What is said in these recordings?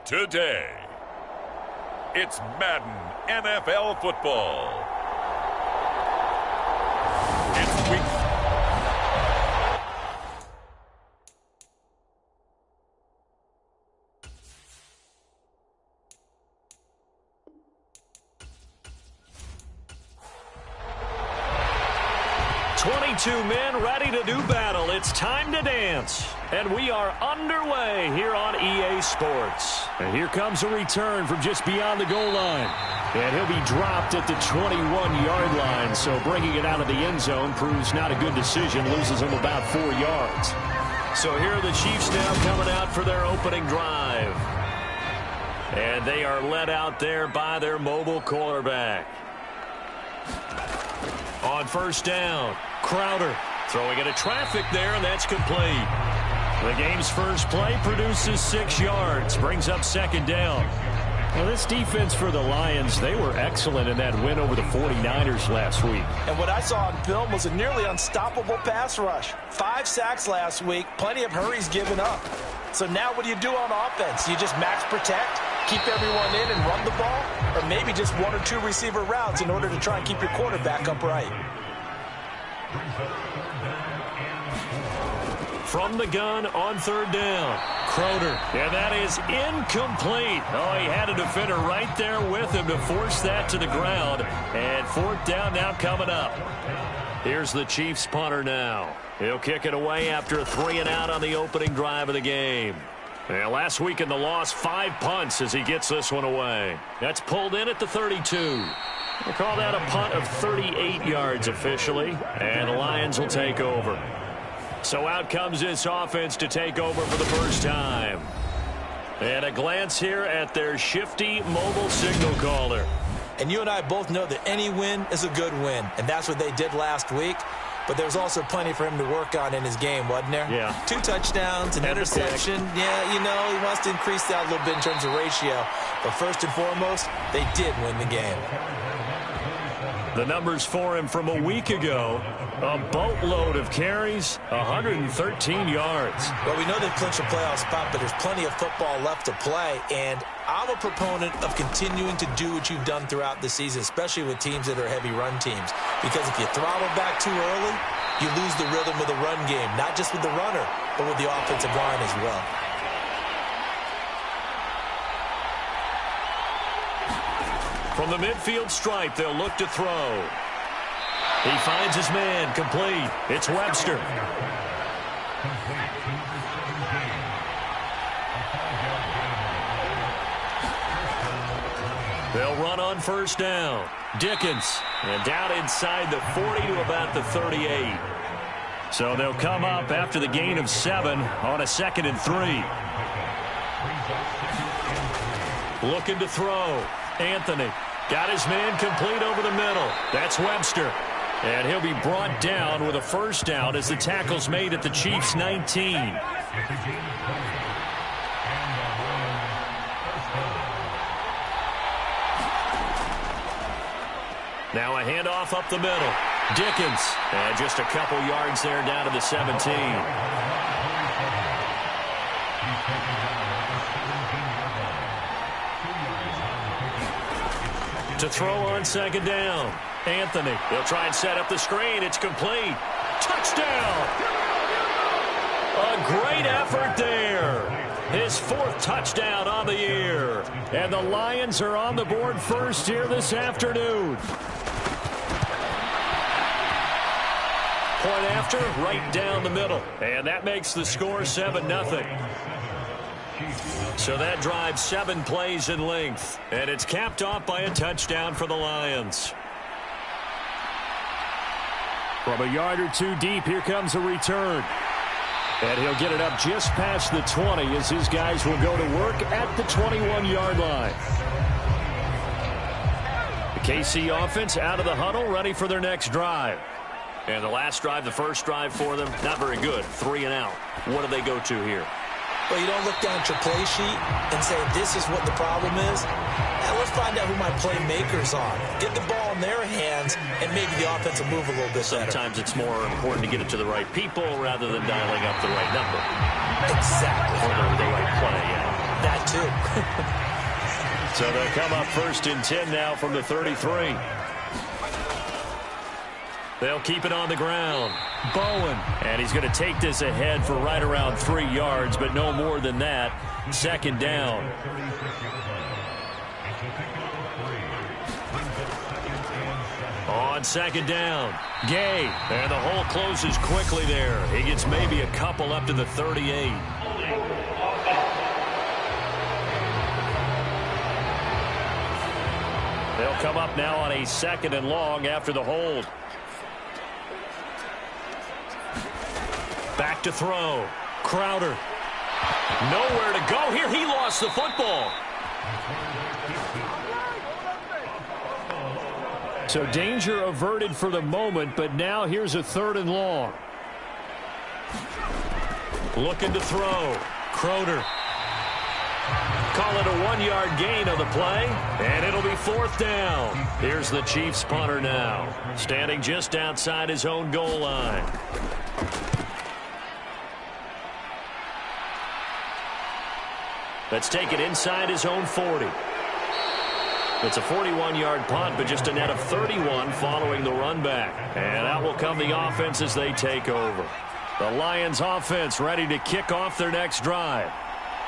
Today, it's Madden NFL football. It's week. Men ready to do battle. It's time to dance. And we are underway here on EA Sports. And here comes a return from just beyond the goal line. And he'll be dropped at the 21-yard line. So bringing it out of the end zone proves not a good decision. Loses him about 4 yards. So here are the Chiefs now coming out for their opening drive. And they are led out there by their mobile quarterback. On first down, Crowder throwing into traffic there, and that's complete. The game's first play produces 6 yards, brings up second down. Well, this defense for the Lions, they were excellent in that win over the 49ers last week. And what I saw on film was a nearly unstoppable pass rush. 5 sacks last week, plenty of hurries given up. So now what do you do on offense? You just max protect, keep everyone in and run the ball, or maybe just 1 or 2 receiver routes in order to try and keep your quarterback upright. From the gun on third down, Crowder. And that is incomplete. Oh, he had a defender right there with him to force that to the ground. And fourth down now coming up. Here's the Chiefs punter now. He'll kick it away after a 3-and-out on the opening drive of the game. And last week in the loss, 5 punts as he gets this one away. That's pulled in at the 32. We'll call that a punt of 38 yards officially. And the Lions will take over. So out comes this offense to take over for the first time. And a glance here at their shifty mobile signal caller. And you and I both know that any win is a good win. And that's what they did last week. But there's also plenty for him to work on in his game, wasn't there? Yeah. 2 touchdowns, an interception. Yeah, you know, he wants to increase that a little bit in terms of ratio. But first and foremost, they did win the game. The numbers for him from a week ago, a boatload of carries, 113 yards. Well, we know they've clinched a playoff spot, but there's plenty of football left to play. And I'm a proponent of continuing to do what you've done throughout the season, especially with teams that are heavy run teams. Because if you throttle back too early, you lose the rhythm of the run game, not just with the runner, but with the offensive line as well. From the midfield stripe, they'll look to throw. He finds his man, complete. It's Webster. They'll run on first down. Dickens, and down inside the 40 to about the 38. So they'll come up after the gain of 7 on a 2nd and 3. Looking to throw. Anthony got his man complete over the middle. That's Webster. And he'll be brought down with a first down as the tackle's made at the Chiefs' 19. Now a handoff up the middle. Dickens. And just a couple yards there down to the 17. To throw on second down. Anthony. He'll try and set up the screen. It's complete. Touchdown! A great effort there. His 4th touchdown on the year. And the Lions are on the board first here this afternoon. Point after, right down the middle. And that makes the score 7-0. So that drives 7 plays in length. And it's capped off by a touchdown for the Lions. From a yard or 2 deep, here comes a return. And he'll get it up just past the 20 as his guys will go to work at the 21-yard line. The KC offense out of the huddle, ready for their next drive. And the last drive, the first drive for them, not very good. 3-and-out. What do they go to here? Well, you don't look down at your play sheet and say, this is what the problem is. Now, let's find out who my playmakers are. Get the ball in their hands, and maybe the offense will move a little bit better. Sometimes it's more important to get it to the right people rather than dialing up the right number. Exactly. Or the right play, yeah. That too. So they come up 1st and 10 now from the 33. They'll keep it on the ground. Bowen. And he's going to take this ahead for right around 3 yards, but no more than that. 2nd down. On 2nd down, Gay. And the hole closes quickly there. He gets maybe a couple up to the 38. They'll come up now on a 2nd and long after the hold. Back to throw. Crowder. Nowhere to go here. He lost the football. So danger averted for the moment, but now here's a 3rd and long. Looking to throw. Crowder. Call it a 1-yard gain on the play, and it'll be 4th down. Here's the Chiefs punter now, standing just outside his own goal line. Let's take it inside his own 40. It's a 41-yard punt, but just a net of 31 following the run back. And out will come the offense as they take over. The Lions offense ready to kick off their next drive.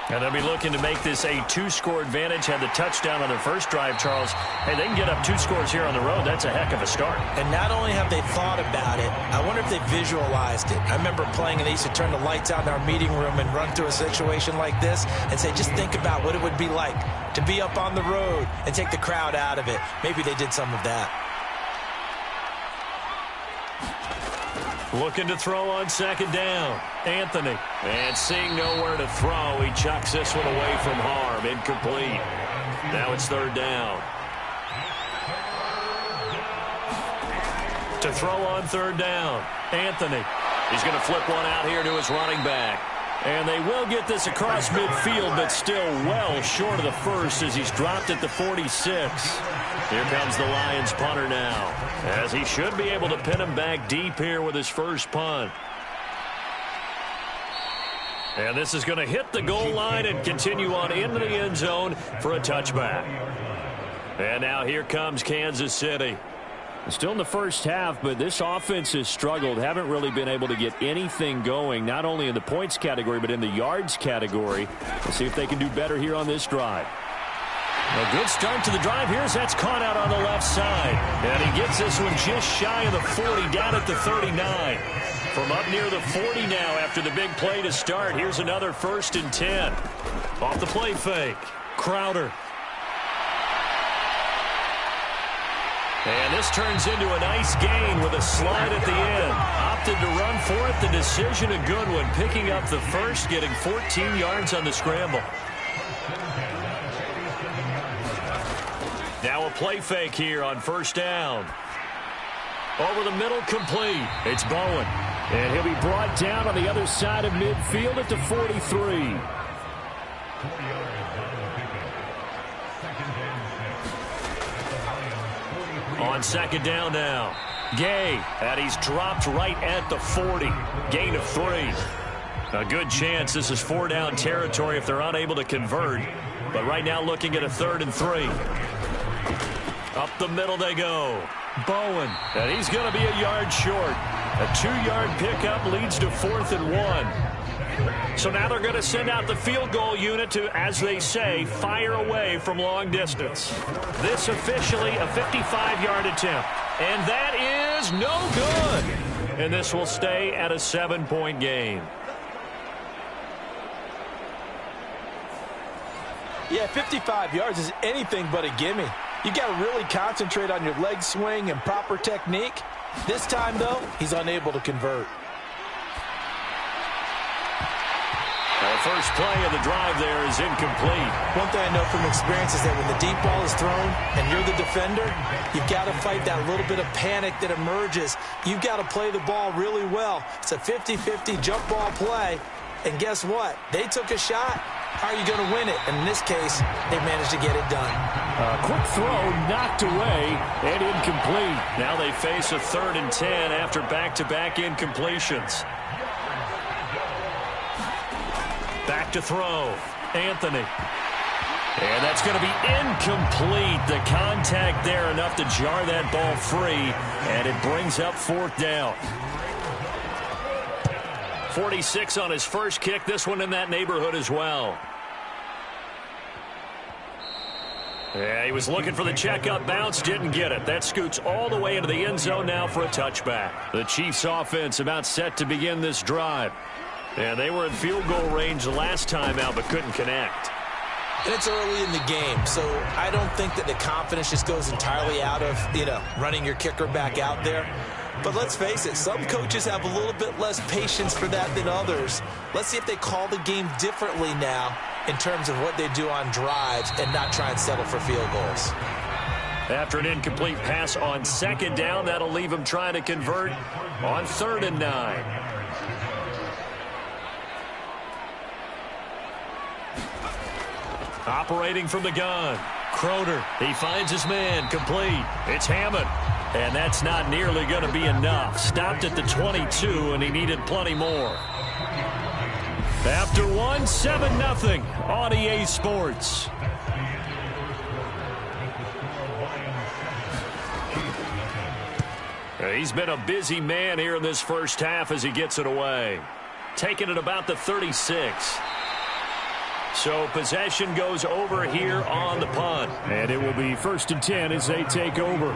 And they'll be looking to make this a 2-score advantage. Had the touchdown on their first drive, Charles. Hey, they can get up 2 scores here on the road. That's a heck of a start. And not only have they thought about it, I wonder if they visualized it. I remember playing and they used to turn the lights out in our meeting room and run through a situation like this and say, just think about what it would be like to be up on the road and take the crowd out of it. Maybe they did some of that. Looking to throw on 2nd down. Anthony. And seeing nowhere to throw, he chucks this one away from harm. Incomplete. Now it's 3rd down. To throw on 3rd down. Anthony. He's going to flip one out here to his running back. And they will get this across midfield, but still well short of the first as he's dropped at the 46. Here comes the Lions punter now, as he should be able to pin him back deep here with his first punt. And this is going to hit the goal line and continue on into the end zone for a touchback. And now here comes Kansas City. Still in the first half, but this offense has struggled. Haven't really been able to get anything going, not only in the points category, but in the yards category. We'll see if they can do better here on this drive. A good start to the drive here as that's caught out on the left side. And he gets this one just shy of the 40, down at the 39. From up near the 40 now after the big play to start. Here's another 1st and 10. Off the play fake. Crowder. And this turns into a nice gain with a slide at the end. Opted to run for it. The decision a good one. Picking up the first, getting 14 yards on the scramble. Now a play fake here on 1st down. Over the middle, complete. It's Bowen. And he'll be brought down on the other side of midfield at the 43. On 2nd down now. Gay, and he's dropped right at the 40. Gain of 3. A good chance this is 4-down territory if they're unable to convert. But right now looking at a 3rd and 3. Up the middle they go. Bowen, and he's going to be a yard short. A 2-yard pickup leads to 4th and 1. So now they're going to send out the field goal unit to, as they say, fire away from long distance. This officially a 55-yard attempt. And that is no good. And this will stay at a 7-point game. Yeah, 55 yards is anything but a gimme. You got to really concentrate on your leg swing and proper technique. This time, though, he's unable to convert. The first play of the drive there is incomplete. One thing I know from experience is that when the deep ball is thrown and you're the defender, you've got to fight that little bit of panic that emerges. You've got to play the ball really well. It's a 50-50 jump ball play. And guess what? They took a shot. How are you going to win it? And in this case, they managed to get it done. A quick throw knocked away and incomplete. Now they face a 3rd and 10 after back-to-back incompletions. Back to throw. Anthony. And that's going to be incomplete. The contact there enough to jar that ball free, and it brings up 4th down. 46 on his first kick. This one in that neighborhood as well. Yeah, he was looking for the checkup bounce, didn't get it. That scoots all the way into the end zone now for a touchback. The Chiefs offense about set to begin this drive. Yeah, they were in field goal range the last time out but couldn't connect. And it's early in the game, so I don't think that the confidence just goes entirely out of, running your kicker back out there. But let's face it, some coaches have a little bit less patience for that than others. Let's see if they call the game differently now in terms of what they do on drives and not try and settle for field goals. After an incomplete pass on 2nd down, that'll leave him trying to convert on 3rd and 9. Operating from the gun. Croder, he finds his man, complete. It's Hammond. And that's not nearly going to be enough. Stopped at the 22, and he needed plenty more. After one, 7-0 on EA Sports. He's been a busy man here in this first half as he gets it away. Taking it about the 36. So possession goes over here on the punt. And it will be 1st and 10 as they take over.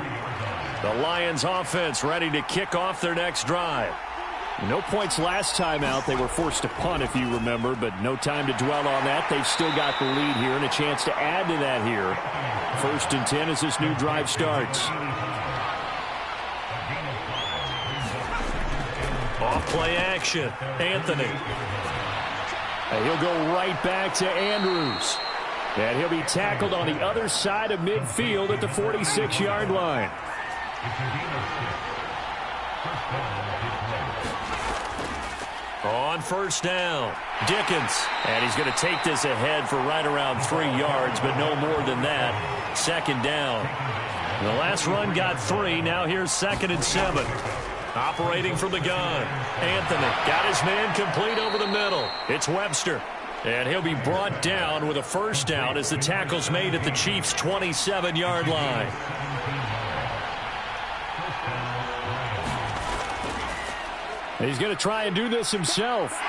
The Lions offense ready to kick off their next drive. No points last time out. They were forced to punt, if you remember, but no time to dwell on that. They've still got the lead here and a chance to add to that here. 1st and 10 as this new drive starts. Off play action. Anthony. And he'll go right back to Andrews. And he'll be tackled on the other side of midfield at the 46-yard line. On 1st down, Dickens. And he's going to take this ahead for right around 3 yards, but no more than that. 2nd down. The last run got 3. Now here's 2nd and 7. Operating from the gun. Anthony got his man complete over the middle. It's Webster. And he'll be brought down with a 1st down as the tackle's made at the Chiefs' 27-yard line. He's going to try and do this himself.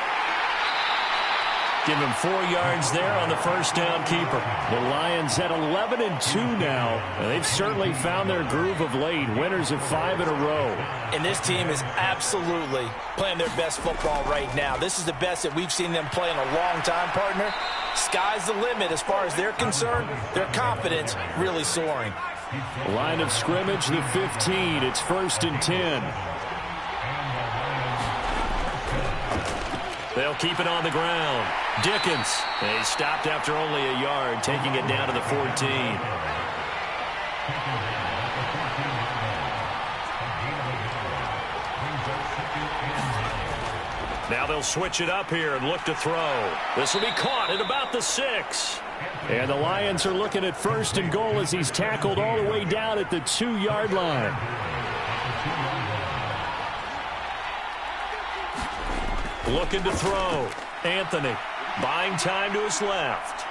Give him 4 yards there on the 1st down keeper. The Lions at 11-2 now. And they've certainly found their groove of late. Winners of 5 in a row. And this team is absolutely playing their best football right now. This is the best that we've seen them play in a long time, partner. Sky's the limit as far as they're concerned. Their confidence really soaring. Line of scrimmage, the 15. It's 1st and 10. They'll keep it on the ground. Dickens. They stopped after only a yard, taking it down to the 14. Now they'll switch it up here and look to throw. This will be caught at about the 6. And the Lions are looking at 1st and goal as he's tackled all the way down at the 2-yard line. Looking to throw. Anthony buying time to his left.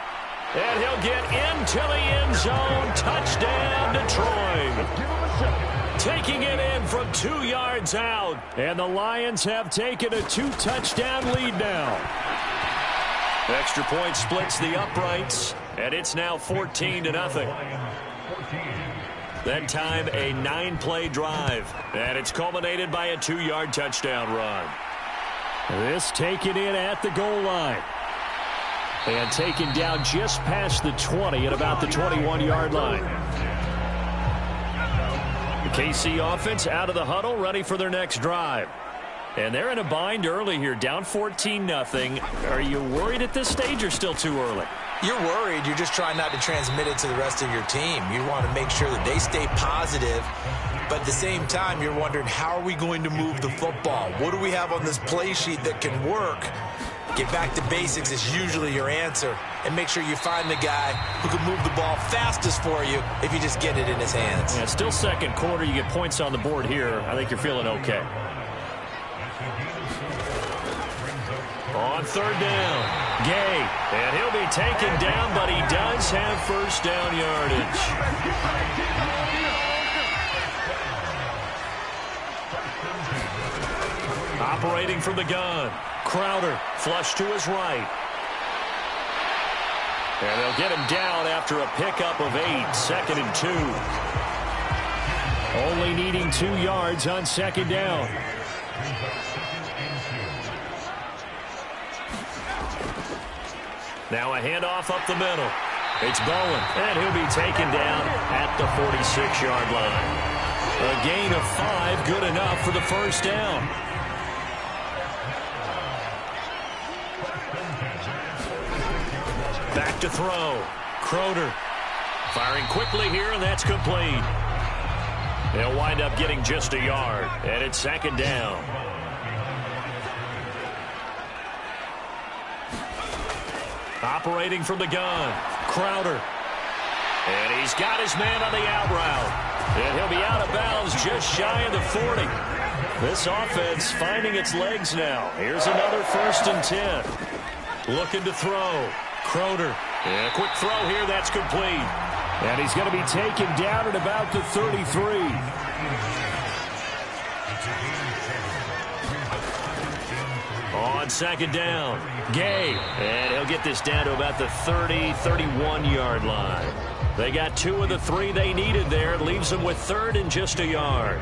And he'll get into the end zone. Touchdown, Detroit. Taking it in from 2 yards out. And the Lions have taken a 2-touchdown lead now. Extra point splits the uprights. And it's now 14-0. That time a 9-play drive. And it's culminated by a 2-yard touchdown run. This taken in at the goal line. And taken down just past the 20 at about the 21-yard line. The KC offense out of the huddle, ready for their next drive. And they're in a bind early here, down 14-0. Are you worried at this stage or still too early? You're worried. You're just trying not to transmit it to the rest of your team. You want to make sure that they stay positive. But at the same time, you're wondering, how are we going to move the football? What do we have on this play sheet that can work? Get back to basics is usually your answer. And make sure you find the guy who can move the ball fastest for you if you just get it in his hands. Yeah, still 2nd quarter. You get points on the board here. I think you're feeling okay. On third down, Gay. And he'll be taken down, but he does have first down yardage. Operating from the gun, Crowder, flush to his right. And they'll get him down after a pickup of 8, 2nd and 2. Only needing 2 yards on second down. Now a handoff up the middle. It's Bowen, and he'll be taken down at the 46-yard line. A gain of 5, good enough for the first down. Back to throw. Crowder firing quickly here, and that's complete. They'll wind up getting just a yard, and it's second down. Operating from the gun, Crowder. And he's got his man on the out route. And he'll be out of bounds just shy of the 40. This offense finding its legs now. Here's another 1st and 10. Looking to throw. Crowder. And a quick throw here, that's complete. And he's going to be taken down at about the 33. On second down, Gay. And he'll get this down to about the 30, 31-yard line. They got 2 of the 3 they needed there. It leaves them with 3rd and just a yard.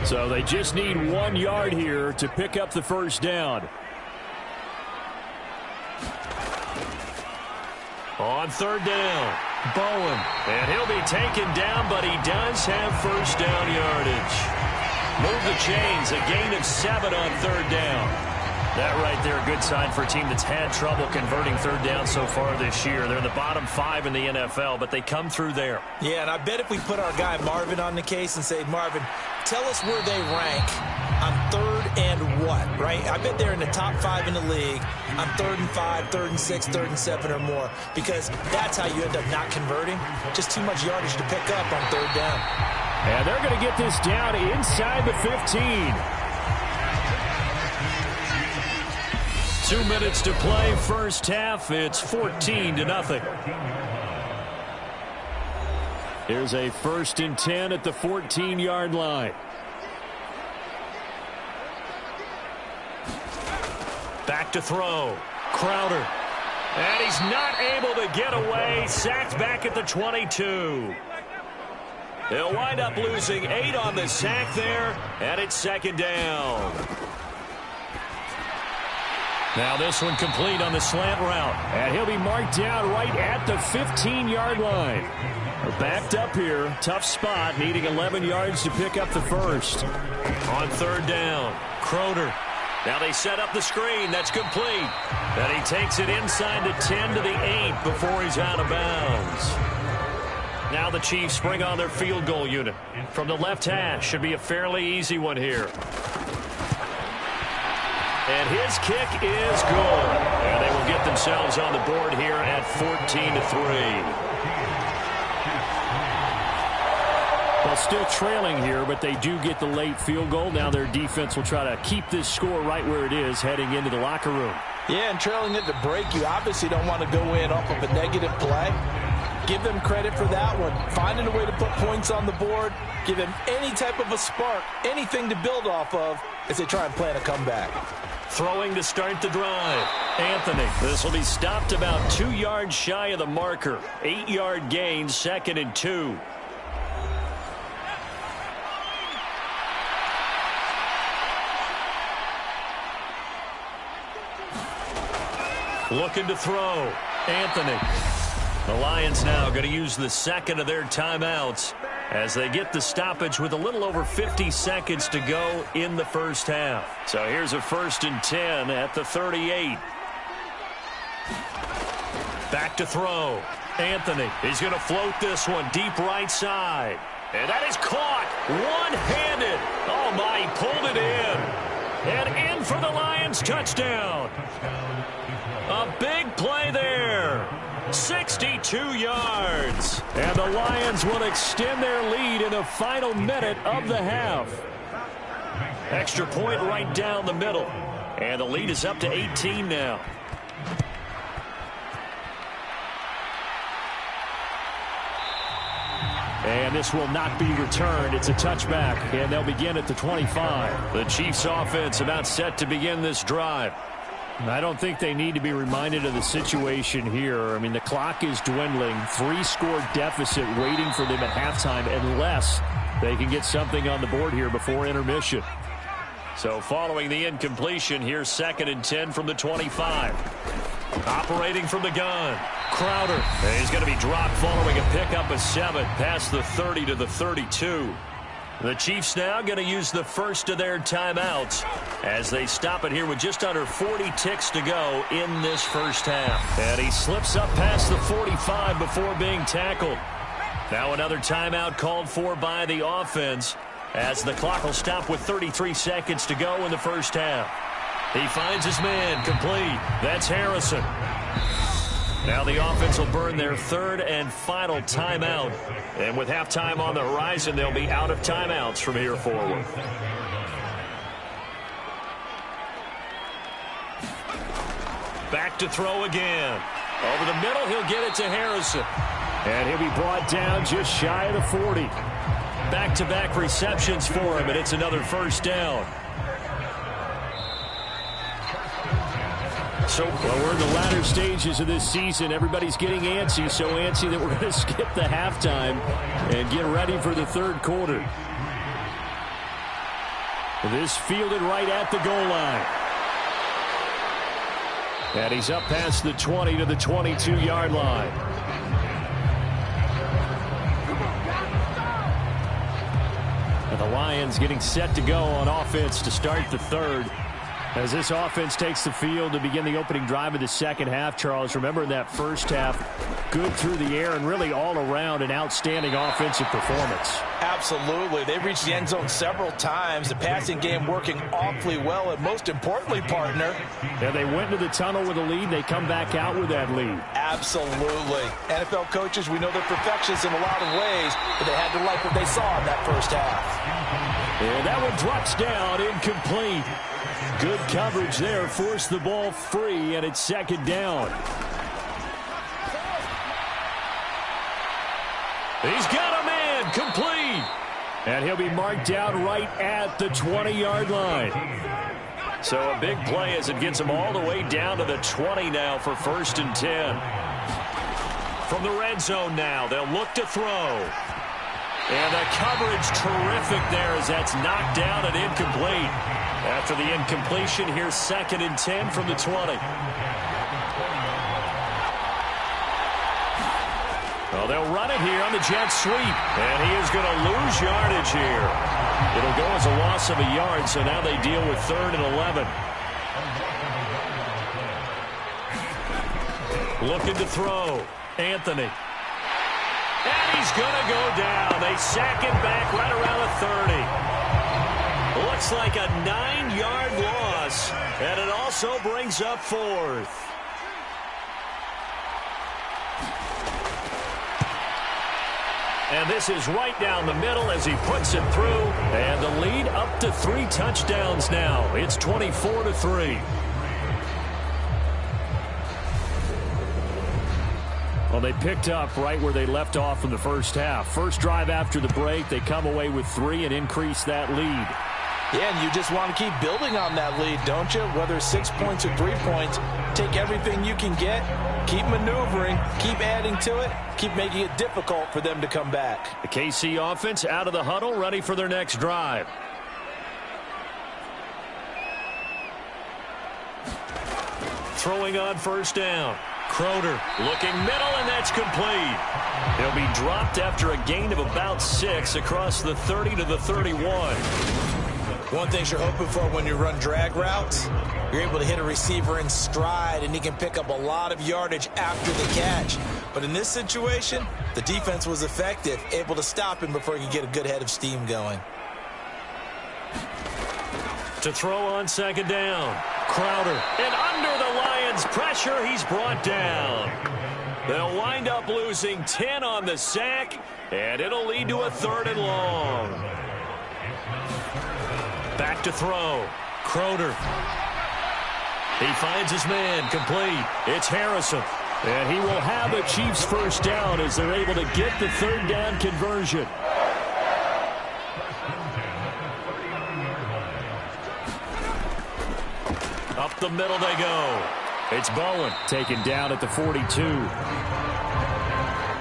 So they just need 1 yard here to pick up the first down. On third down, Bowen. And he'll be taken down, but he does have first down yardage. Move the chains, a gain of 7 on third down. That right there, a good sign for a team that's had trouble converting third down so far this year. They're in the bottom 5 in the NFL, but they come through there. Yeah, and I bet if we put our guy Marvin on the case and say, Marvin, tell us where they rank on 3rd and what, right? I bet they're in the top 5 in the league on 3rd and 5, 3rd and 6, 3rd and 7 or more, because that's how you end up not converting. Just too much yardage to pick up on third down. And they're going to get this down inside the 15. 2 minutes to play, first half. It's 14-0. Here's a 1st and 10 at the 14-yard line. Back to throw. Crowder. And he's not able to get away. Sacked back at the 22. They'll wind up losing 8 on the sack there, and it's second down. Now this one complete on the slant route. And he'll be marked down right at the 15-yard line. They're backed up here. Tough spot, needing 11 yards to pick up the first. On third down, Crowder. Now they set up the screen. That's complete. And he takes it inside the 10 to the 8 before he's out of bounds. Now the Chiefs bring on their field goal unit. From the left hash, should be a fairly easy one here. And his kick is good. And they will get themselves on the board here at 14-3. Well, still trailing here, but they do get the late field goal. Now their defense will try to keep this score right where it is heading into the locker room. Yeah, and trailing at the break, you obviously don't want to go in off of a negative play. Give them credit for that one. Finding a way to put points on the board. Give them any type of a spark, anything to build off of as they try and plan a comeback. Throwing to start the drive. Anthony. This will be stopped about 2 yards shy of the marker. 8-yard gain, 2nd and 2. Looking to throw. Anthony. The Lions now going to use the second of their timeouts as they get the stoppage with a little over 50 seconds to go in the first half. So here's a 1st and 10 at the 38. Back to throw. Anthony. He's going to float this one deep right side. And that is caught one-handed. Oh, my, he pulled it in. And in for the Lions touchdown. A big play there. 62 yards. And the Lions will extend their lead in the final minute of the half. Extra point right down the middle. And the lead is up to 18 now. And this will not be returned. It's a touchback, and they'll begin at the 25. The Chiefs offense about set to begin this drive. I don't think they need to be reminded of the situation here. I mean, the clock is dwindling. 3-score deficit waiting for them at halftime unless they can get something on the board here before intermission. So following the incompletion, here's 2nd and 10 from the 25. Operating from the gun. Crowder. And he's going to be dropped following a pickup of 7 past the 30 to the 32. The Chiefs now going to use the first of their timeouts as they stop it here with just under 40 ticks to go in this first half. And he slips up past the 45 before being tackled. Now another timeout called for by the offense as the clock will stop with 33 seconds to go in the first half. He finds his man complete. That's Harrison. Now the offense will burn their 3rd and final timeout. And with halftime on the horizon, they'll be out of timeouts from here forward. Back to throw again. Over the middle, he'll get it to Harrison. And he'll be brought down just shy of the 40. Back-to-back receptions for him, and it's another first down. So well, we're in the latter stages of this season. Everybody's getting antsy, so antsy that we're going to skip the halftime and get ready for the 3rd quarter. This fielded right at the goal line. And he's up past the 20 to the 22-yard line. And the Lions getting set to go on offense to start the 3rd. As this offense takes the field to begin the opening drive of the second half, Charles, remember in that first half, good through the air and really all around an outstanding offensive performance. Absolutely. They reached the end zone several times. The passing game working awfully well, and most importantly, partner. Yeah, they went into the tunnel with a lead. They come back out with that lead. Absolutely. NFL coaches, we know they're perfectionists in a lot of ways, but they had to like what they saw in that first half. And that one drops down, incomplete. Good coverage there, forced the ball free, and it's 2nd down. He's got a man, complete. And he'll be marked down right at the 20-yard line. So a big play as it gets him all the way down to the 20 now for 1st and 10. From the red zone now, they'll look to throw. And the coverage terrific there as that's knocked down and incomplete. After the incompletion, here's 2nd and 10 from the 20. Well, they'll run it here on the jet sweep. And he is going to lose yardage here. It'll go as a loss of a yard, so now they deal with 3rd and 11. Looking to throw. Anthony. And he's going to go down. They sack him back right around the 30. Looks like a 9-yard loss, and it also brings up 4th. And this is right down the middle as he puts it through, and the lead up to 3 touchdowns now. It's 24-3. Well, they picked up right where they left off in the first half. First drive after the break, they come away with 3 and increase that lead. Yeah, and you just want to keep building on that lead, don't you? Whether 6 points or 3 points, take everything you can get, keep maneuvering, keep adding to it, keep making it difficult for them to come back. The KC offense out of the huddle, ready for their next drive. Throwing on 1st down. Crowder looking middle, and that's complete. He'll be dropped after a gain of about 6 across the 30 to the 31. One thing you're hoping for when you run drag routes, you're able to hit a receiver in stride, and he can pick up a lot of yardage after the catch. But in this situation, the defense was effective, able to stop him before he could get a good head of steam going. To throw on 2nd down. Crowder. And under the Lions' pressure, he's brought down. They'll wind up losing 10 on the sack, and it'll lead to a 3rd and long. Back to throw. Crowder. He finds his man, complete. It's Harrison. And he will have a Chiefs first down as they're able to get the third down conversion. Up the middle they go. It's Bowen taken down at the 42.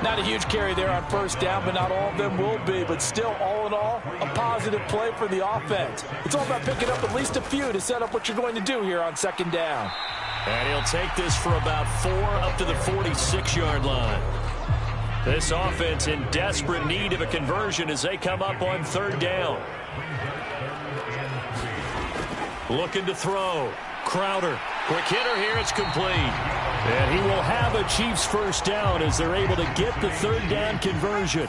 Not a huge carry there on first down, but not all of them will be. But still, all in all, a positive play for the offense. It's all about picking up at least a few to set up what you're going to do here on second down. And he'll take this for about 4 up to the 46-yard line. This offense in desperate need of a conversion as they come up on third down. Looking to throw. Crowder. Quick hitter here. It's complete. And he will have a Chiefs first down as they're able to get the third down conversion.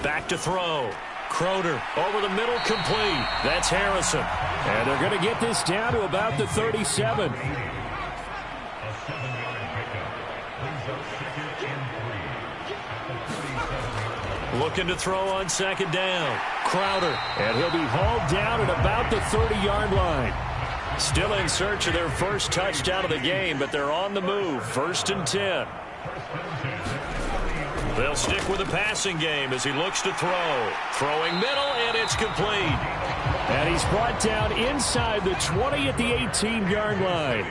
Back to throw. Crowder over the middle, complete. That's Harrison. And they're going to get this down to about the 37. Looking to throw on second down. Crowder. And he'll be hauled down at about the 30-yard line. Still in search of their first touchdown of the game, but they're on the move. 1st and 10. They'll stick with the passing game as he looks to throw. Throwing middle, and it's complete. And he's brought down inside the 20 at the 18-yard line.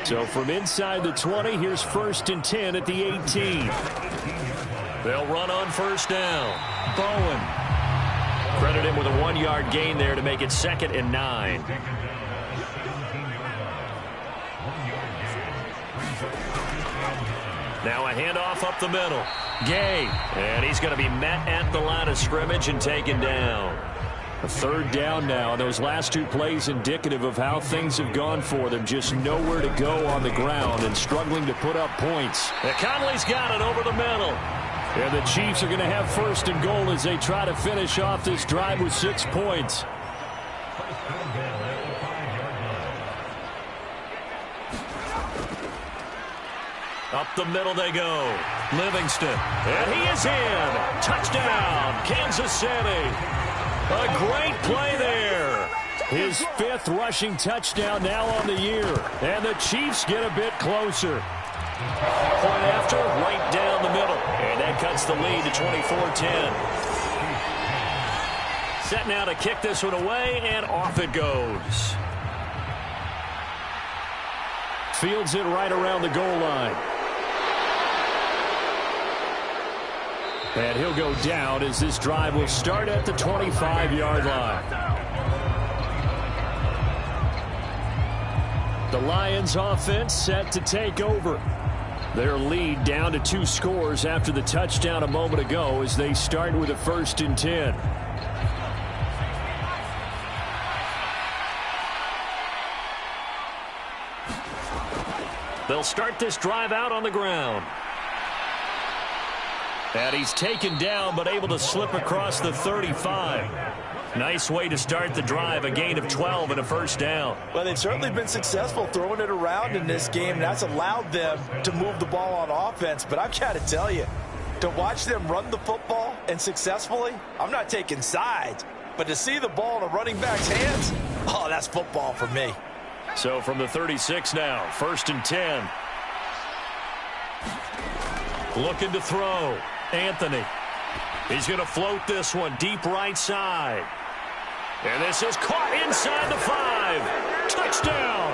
So from inside the 20, here's 1st and 10 at the 18. They'll run on first down. Bowen. Credit him with a 1-yard gain there to make it 2nd and 9. Now a handoff up the middle. Gay. And he's going to be met at the line of scrimmage and taken down. A third down now. Those last 2 plays indicative of how things have gone for them. Just nowhere to go on the ground and struggling to put up points. And Conley's got it over the middle. And the Chiefs are going to have 1st and goal as they try to finish off this drive with 6 points. Up the middle they go. Livingston. And he is in. Touchdown, Kansas City. A great play there. His 5th rushing touchdown now on the year. And the Chiefs get a bit closer. Point after, right down the middle. And that cuts the lead to 24-10. Set now to kick this one away, and off it goes. Fields it right around the goal line. And he'll go down as this drive will start at the 25-yard line. The Lions offense set to take over. Their lead down to 2 scores after the touchdown a moment ago as they start with a 1st and 10. They'll start this drive out on the ground. And he's taken down but able to slip across the 35. Nice way to start the drive, a gain of 12 and a 1st down. Well, they've certainly been successful throwing it around in this game. That's allowed them to move the ball on offense. But I've got to tell you, to watch them run the football and successfully, I'm not taking sides. But to see the ball in a running back's hands, oh, that's football for me. So from the 36 now, 1st and 10. Looking to throw. Anthony. He's going to float this one deep right side. And this is caught inside the 5. Touchdown.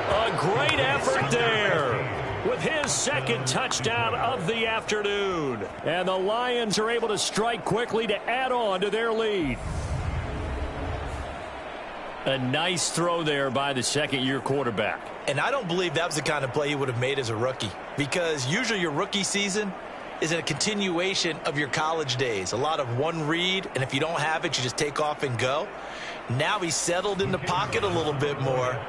A great effort there with his 2nd touchdown of the afternoon. And the Lions are able to strike quickly to add on to their lead. A nice throw there by the 2nd-year quarterback. And I don't believe that was the kind of play he would have made as a rookie, because usually your rookie season is a continuation of your college days. A lot of one read, and if you don't have it, you just take off and go. Now he's settled in the pocket a little bit more,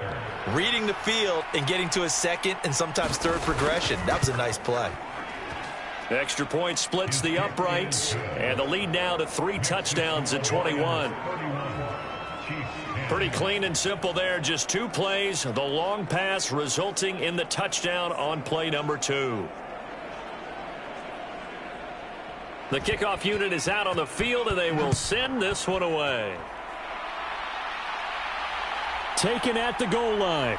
reading the field and getting to his 2nd and sometimes 3rd progression. That was a nice play. Extra point splits the uprights, and the lead now to 3 touchdowns at 21. Pretty clean and simple there. Just 2 plays. The long pass resulting in the touchdown on play number 2. The kickoff unit is out on the field, and they will send this one away. Taken at the goal line.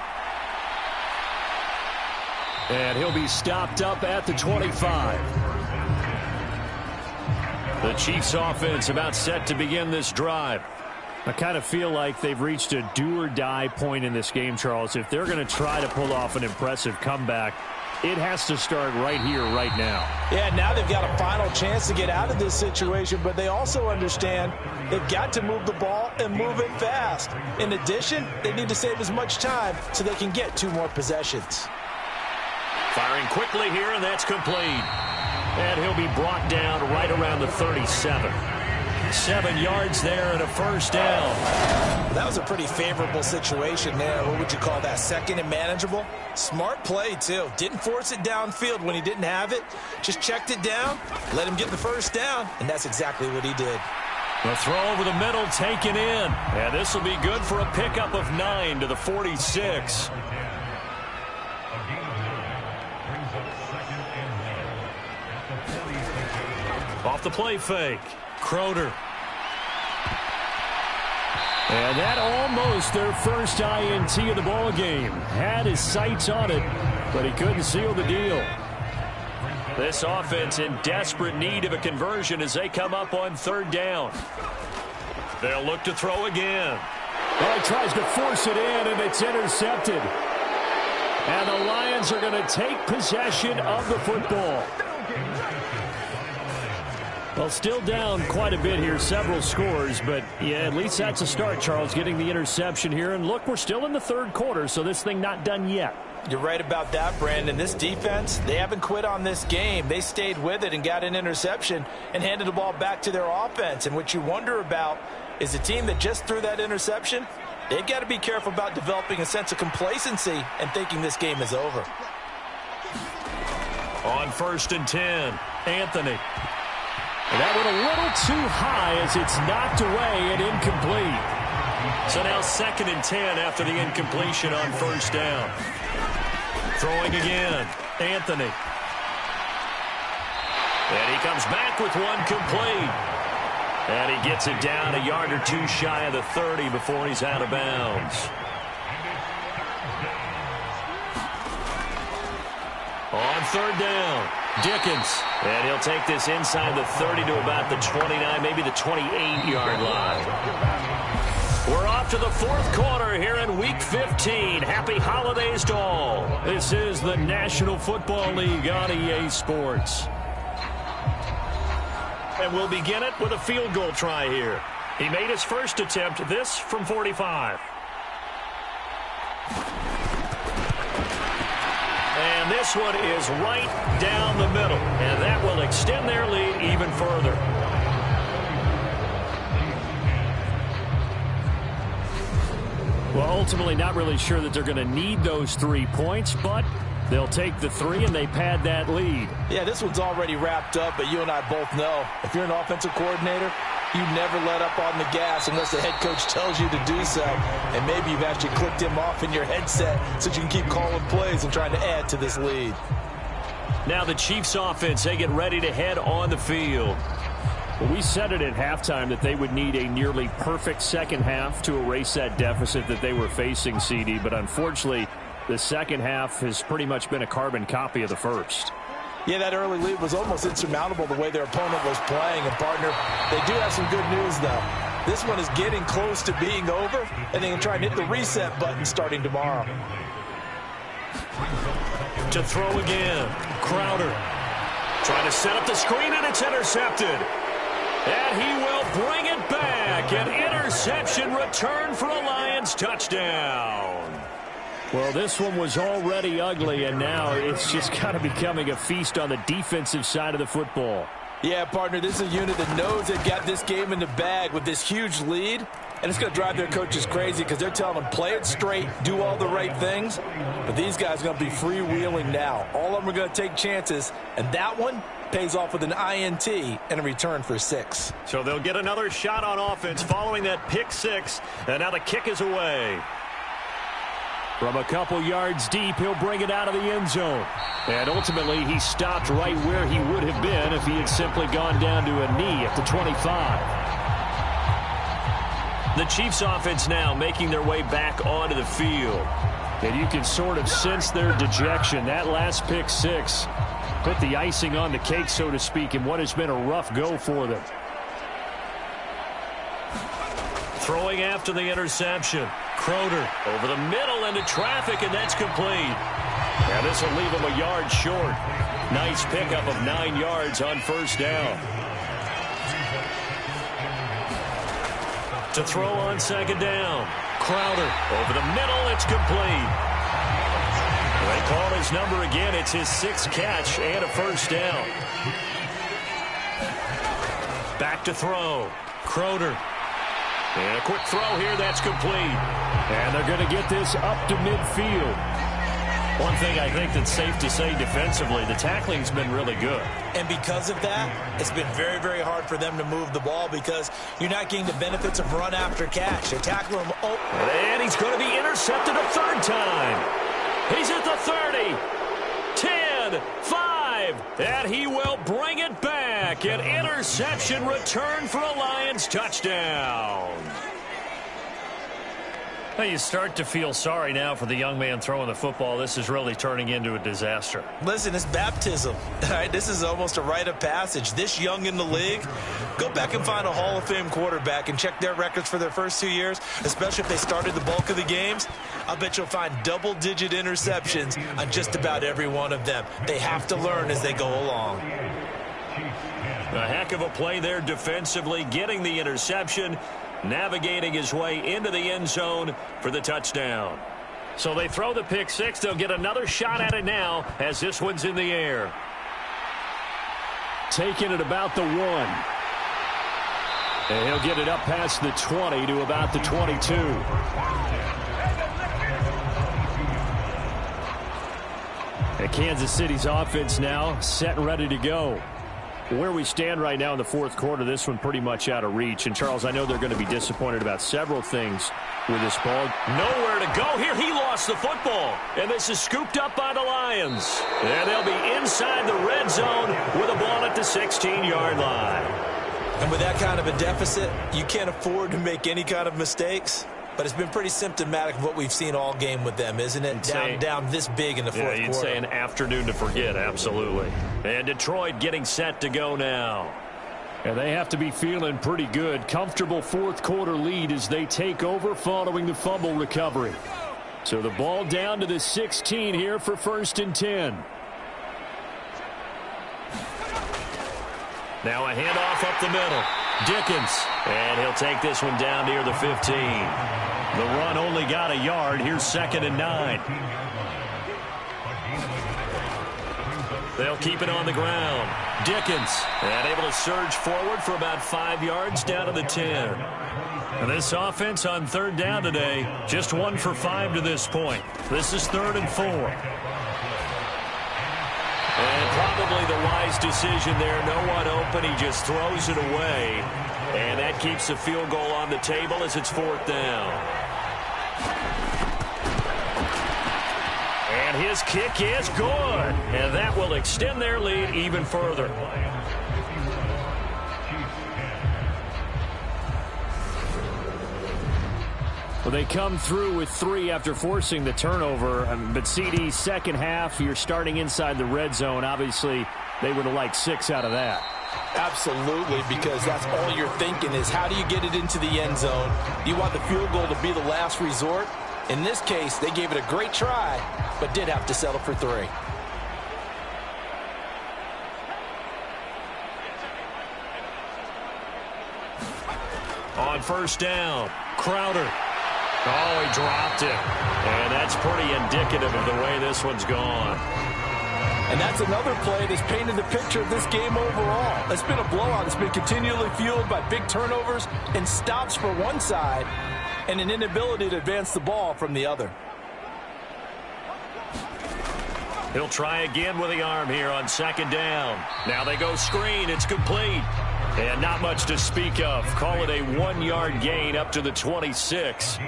And he'll be stopped up at the 25. The Chiefs offense about set to begin this drive. I kind of feel like they've reached a do-or-die point in this game, Charles. If they're going to try to pull off an impressive comeback, it has to start right here, right now. Yeah, now they've got a final chance to get out of this situation, but they also understand they've got to move the ball and move it fast. In addition, they need to save as much time so they can get 2 more possessions. Firing quickly here, and that's complete. And he'll be brought down right around the 37. 7 yards there and a first down. That was a pretty favorable situation there. What would you call that? Second and manageable? Smart play, too. Didn't force it downfield when he didn't have it. Just checked it down, let him get the first down, and that's exactly what he did. The throw over the middle taken in. And this will be good for a pickup of 9 to the 46. Off the play fake. Crowder. And that almost their first INT of the ball game. Had his sights on it, but he couldn't seal the deal. This offense in desperate need of a conversion as they come up on 3rd down. They'll look to throw again. Well, he tries to force it in, and it's intercepted. And the Lions are going to take possession of the football. Well, still down quite a bit here, several scores, but yeah, at least that's a start, Charles, getting the interception here. And look, we're still in the 3rd quarter, so this thing not done yet. You're right about that, Brandon. This defense, they haven't quit on this game. They stayed with it and got an interception and handed the ball back to their offense. And what you wonder about is the team that just threw that interception, they've got to be careful about developing a sense of complacency and thinking this game is over. On 1st and 10, Anthony. That went a little too high as it's knocked away and incomplete. So now 2nd and 10 after the incompletion on 1st down. Throwing again, Anthony. And he comes back with one complete. And he gets it down a yard or 2 shy of the 30 before he's out of bounds. On 3rd down, Dickens. And he'll take this inside the 30 to about the 29, maybe the 28-yard line. We're off to the 4th quarter here in Week 15. Happy holidays to all. This is the National Football League on EA Sports. And we'll begin it with a field goal try here. He made his first attempt, this from 45. And this one is right down the middle. And that will extend their lead even further. Well, ultimately not really sure that they're going to need those 3 points, but they'll take the 3 and they pad that lead. Yeah, this one's already wrapped up, but you and I both know if you're an offensive coordinator, you never let up on the gas unless the head coach tells you to do so. And maybe you've actually clicked him off in your headset so you can keep calling plays and trying to add to this lead. Now the Chiefs offense, they get ready to head on the field. Well, we said it at halftime that they would need a nearly perfect second half to erase that deficit that they were facing, CD. But unfortunately, the second half has pretty much been a carbon copy of the first. Yeah, that early lead was almost insurmountable the way their opponent was playing. And, partner, they do have some good news, though. This one is getting close to being over, and they can try and hit the reset button starting tomorrow. To throw again, Crowder. Trying to set up the screen, and it's intercepted. And he will bring it back. An interception return for a Lions touchdown. Well, this one was already ugly, and now it's just kind of becoming a feast on the defensive side of the football. Yeah, partner, this is a unit that knows they've got this game in the bag with this huge lead, and it's going to drive their coaches crazy because they're telling them, play it straight, do all the right things. But these guys are going to be freewheeling now. All of them are going to take chances, and that one pays off with an INT and a return for 6. So they'll get another shot on offense following that pick 6, and now the kick is away. From a couple yards deep, he'll bring it out of the end zone. And ultimately, he stopped right where he would have been if he had simply gone down to a knee at the 25. The Chiefs offense now making their way back onto the field. And you can sort of sense their dejection. That last pick six put the icing on the cake, so to speak, in what has been a rough go for them. Throwing after the interception. Crowder over the middle into traffic, and that's complete. Now this will leave him a yard short. Nice pickup of 9 yards on first down. To throw on second down. Crowder over the middle. It's complete. They call his number again. It's his 6th catch and a first down. Back to throw. Crowder. And a quick throw here. That's complete. And they're going to get this up to midfield. One thing I think that's safe to say defensively, the tackling's been really good. And because of that, it's been very, very hard for them to move the ball because you're not getting the benefits of run after catch. They're tackling him. Oh. And he's going to be intercepted a 3rd time. He's at the 30. 10, 5, and he will bring it back. An interception return for a Lions touchdown. Well, you start to feel sorry now for the young man throwing the football. This is really turning into a disaster. Listen, it's baptism. All right, this is almost a rite of passage. This young in the league, go back and find a Hall of Fame quarterback and check their records for their first 2 years, especially if they started the bulk of the games. I bet you'll find double-digit interceptions on just about every one of them. They have to learn as they go along. A heck of a play there defensively, getting the interception, navigating his way into the end zone for the touchdown. So they throw the pick six. They'll get another shot at it now as this one's in the air. Taking it about the 1. And he'll get it up past the 20 to about the 22. And Kansas City's offense now set and ready to go. Where we stand right now in the 4th quarter, this one pretty much out of reach. And, Charles, I know they're going to be disappointed about several things with this ball. Nowhere to go here. He lost the football. And this is scooped up by the Lions. And they'll be inside the red zone with a ball at the 16-yard line. And with that kind of a deficit, you can't afford to make any kind of mistakes. But it's been pretty symptomatic of what we've seen all game with them, isn't it? Down this big in the 4th quarter. You'd say an afternoon to forget, absolutely. And Detroit getting set to go now. And they have to be feeling pretty good. Comfortable 4th quarter lead as they take over following the fumble recovery. So the ball down to the 16 here for 1st and 10. Now a handoff up the middle. Dickens. And he'll take this one down near the 15. The run only got a yard. Here's 2nd and 9. They'll keep it on the ground. Dickens. And able to surge forward for about 5 yards down to the 10. And this offense on 3rd down today, just 1 for 5 to this point. This is 3rd and 4. And probably the wise decision there. No one open. He just throws it away. And that keeps the field goal on the table as it's 4th down. And his kick is good. And that will extend their lead even further. Well, they come through with 3 after forcing the turnover. But CD, second half, you're starting inside the red zone. Obviously, they would have liked 6 out of that. Absolutely, because that's all you're thinking is how do you get it into the end zone? You want the field goal to be the last resort. In this case, they gave it a great try, but did have to settle for 3. On 1st down, Crowder. Oh, he dropped it. And that's pretty indicative of the way this one's gone. And that's another play that's painted the picture of this game overall. It's been a blowout. It's been continually fueled by big turnovers and stops for one side and an inability to advance the ball from the other. He'll try again with the arm here on 2nd down. Now they go screen. It's complete. And not much to speak of. Call it a 1-yard gain up to the 26.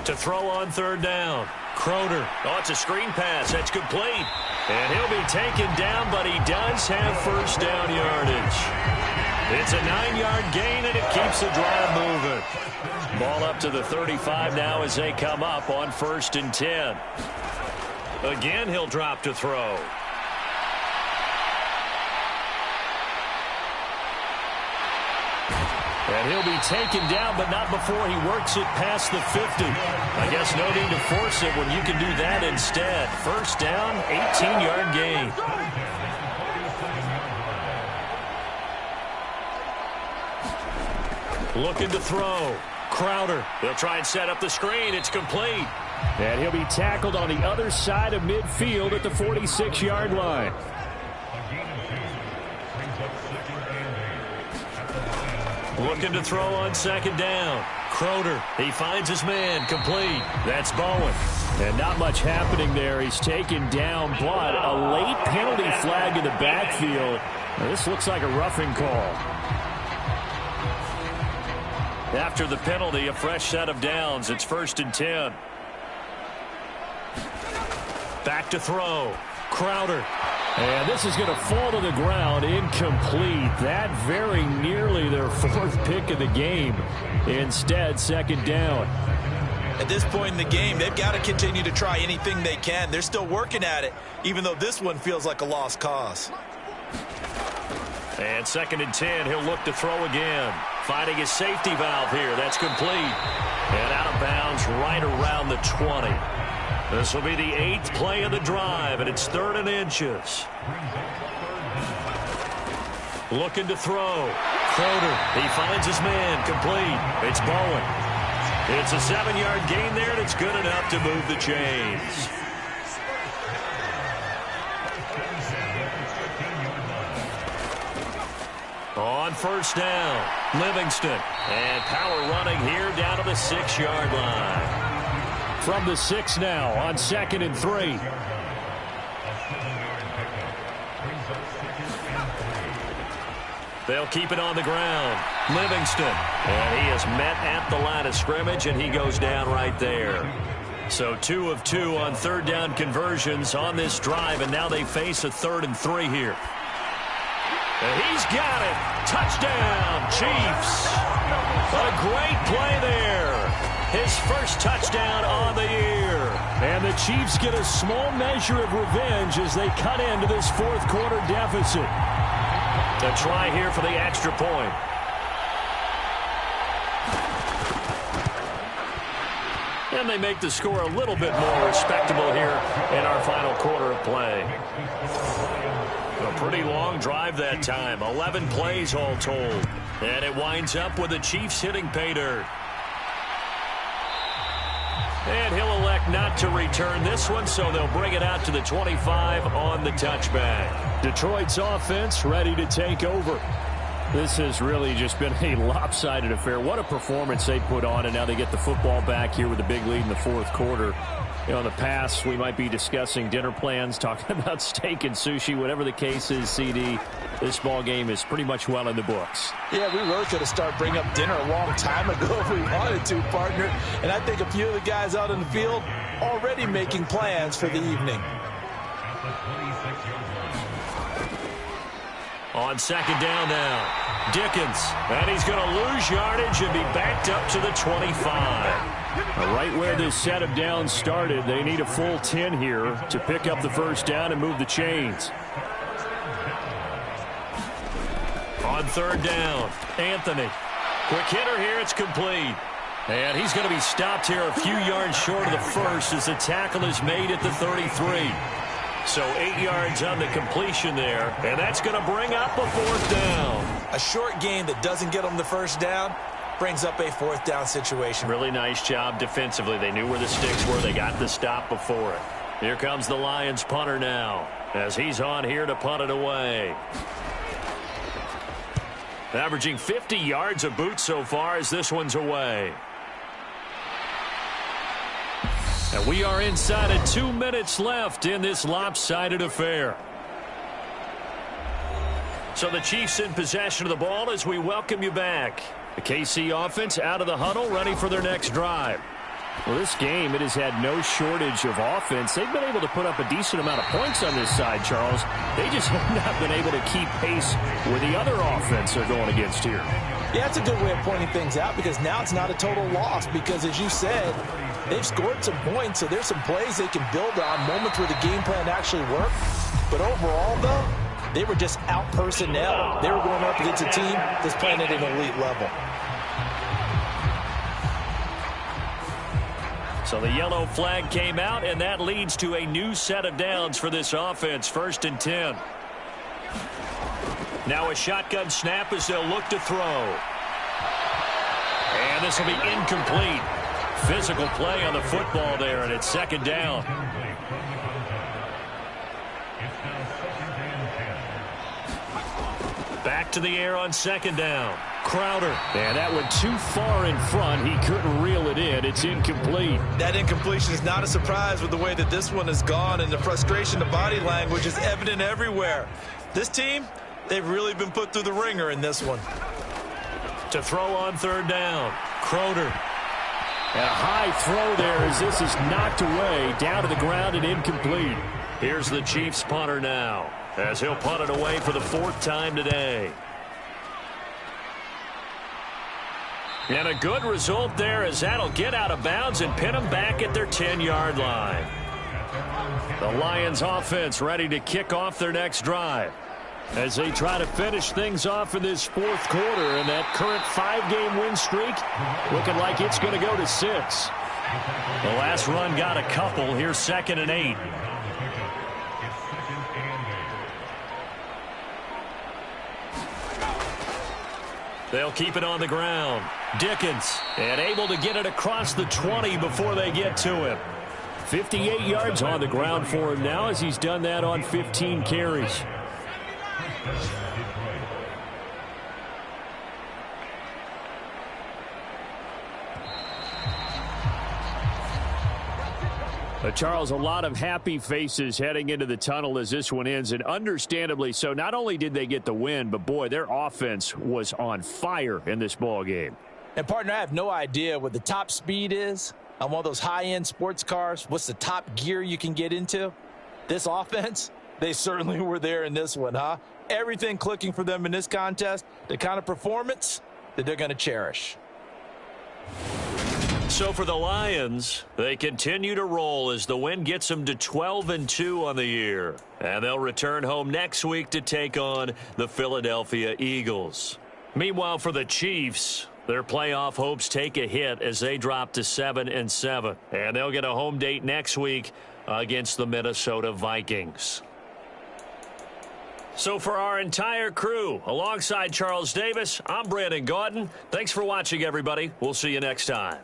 To throw on third down. Crowder. Oh, it's a screen pass. That's complete. And he'll be taken down, but he does have first down yardage. It's a 9-yard gain, and it keeps the drive moving. Ball up to the 35 now as they come up on 1st and 10. Again, he'll drop to throw. And he'll be taken down, but not before he works it past the 50. I guess no need to force it when you can do that instead. First down, 18-yard gain. Looking to throw. Crowder. They'll try and set up the screen. It's complete. And he'll be tackled on the other side of midfield at the 46-yard line. Looking to throw on 2nd down. Crowder. He finds his man. Complete. That's Bowen. And not much happening there. He's taken down, but a late penalty flag in the backfield. Now, this looks like a roughing call. After the penalty, a fresh set of downs. It's 1st and 10. Back to throw. Crowder. And this is going to fall to the ground, incomplete. That very nearly their 4th pick of the game. Instead, 2nd down. At this point in the game, they've got to continue to try anything they can. They're still working at it, even though this one feels like a lost cause. And 2nd and 10, he'll look to throw again. Finding his safety valve here. That's complete. And out of bounds right around the 20. This will be the 8th play of the drive, and it's 3rd and inches. Looking to throw. Crowder. He finds his man. Complete. It's Bowen. It's a 7-yard gain there, and it's good enough to move the chains. On 1st down, Livingston. And power running here down to the 6-yard line. From the 6 now on 2nd and 3. They'll keep it on the ground. Livingston. And he is met at the line of scrimmage, and he goes down right there. So 2 of 2 on 3rd down conversions on this drive, and now they face a 3rd and 3 here. And he's got it. Touchdown, Chiefs. A great play there. His first touchdown on the year. And the Chiefs get a small measure of revenge as they cut into this 4th quarter deficit. A try here for the extra point. And they make the score a little bit more respectable here in our final quarter of play. A pretty long drive that time. 11 plays all told. And it winds up with the Chiefs hitting pay dirt. And he'll elect not to return this one, so they'll bring it out to the 25 on the touchback. Detroit's offense ready to take over. This has really just been a lopsided affair. What a performance they put on, and now they get the football back here with a big lead in the 4th quarter. You know, in the past, we might be discussing dinner plans, talking about steak and sushi, whatever the case is, CD. This ball game is pretty much well in the books. Yeah, we really could have started bringing up dinner a long time ago if we wanted to, partner. And I think a few of the guys out in the field already making plans for the evening. On 2nd down now, Dickens. And he's going to lose yardage and be backed up to the 25. Right where this set of downs started, they need a full 10 here to pick up the 1st down and move the chains. On 3rd down, Anthony. Quick hitter here, it's complete. And he's going to be stopped here a few yards short of the 1st as the tackle is made at the 33. So 8 yards on the completion there, and that's going to bring up a 4th down. A short gain that doesn't get them the 1st down brings up a 4th down situation. Really nice job defensively. They knew where the sticks were. They got the stop before it. Here comes the Lions punter now as he's on here to punt it away. Averaging 50 yards a boot so far as this one's away. And we are inside of 2 minutes left in this lopsided affair. So the Chiefs in possession of the ball as we welcome you back. The KC offense out of the huddle, ready for their next drive. Well, this game, it has had no shortage of offense. They've been able to put up a decent amount of points on this side, Charles. They just have not been able to keep pace with the other offense they're going against here. Yeah, that's a good way of pointing things out because now it's not a total loss because, as you said, they've scored some points, so there's some plays they can build on, moments where the game plan actually worked. But overall, though, they were just out-personnel. They were going up against a team that's playing at an elite level. So the yellow flag came out, and that leads to a new set of downs for this offense, 1st and 10. Now a shotgun snap as they'll look to throw. And this will be incomplete. Physical play on the football there, and it's 2nd down. Back to the air on 2nd down. Crowder. And that went too far in front. He couldn't reel it in. It's incomplete. That incompletion is not a surprise with the way that this one has gone, and the frustration, the body language is evident everywhere. This team, they've really been put through the ringer in this one. To throw on 3rd down. Crowder. And a high throw there as this is knocked away, down to the ground and incomplete. Here's the Chiefs punter now, as he'll punt it away for the 4th time today. And a good result there as that'll get out of bounds and pin them back at their 10-yard line. The Lions offense ready to kick off their next drive as they try to finish things off in this 4th quarter, and that current 5-game win streak looking like it's going to go to 6. The last run got a couple. Here's 2nd and 8. They'll keep it on the ground. Dickens, and able to get it across the 20 before they get to him. 58 yards on the ground for him now as he's done that on 15 carries. Charles, a lot of happy faces heading into the tunnel as this one ends, and understandably so. Not only did they get the win, but, boy, their offense was on fire in this ball game. And, partner, I have no idea what the top speed is on one of those high-end sports cars. What's the top gear you can get into? This offense, they certainly were there in this one, huh? Everything clicking for them in this contest, the kind of performance that they're going to cherish. So for the Lions, they continue to roll as the win gets them to 12-2 on the year. And they'll return home next week to take on the Philadelphia Eagles. Meanwhile, for the Chiefs, their playoff hopes take a hit as they drop to 7-7. And they'll get a home date next week against the Minnesota Vikings. So for our entire crew, alongside Charles Davis, I'm Brandon Gaudin. Thanks for watching, everybody. We'll see you next time.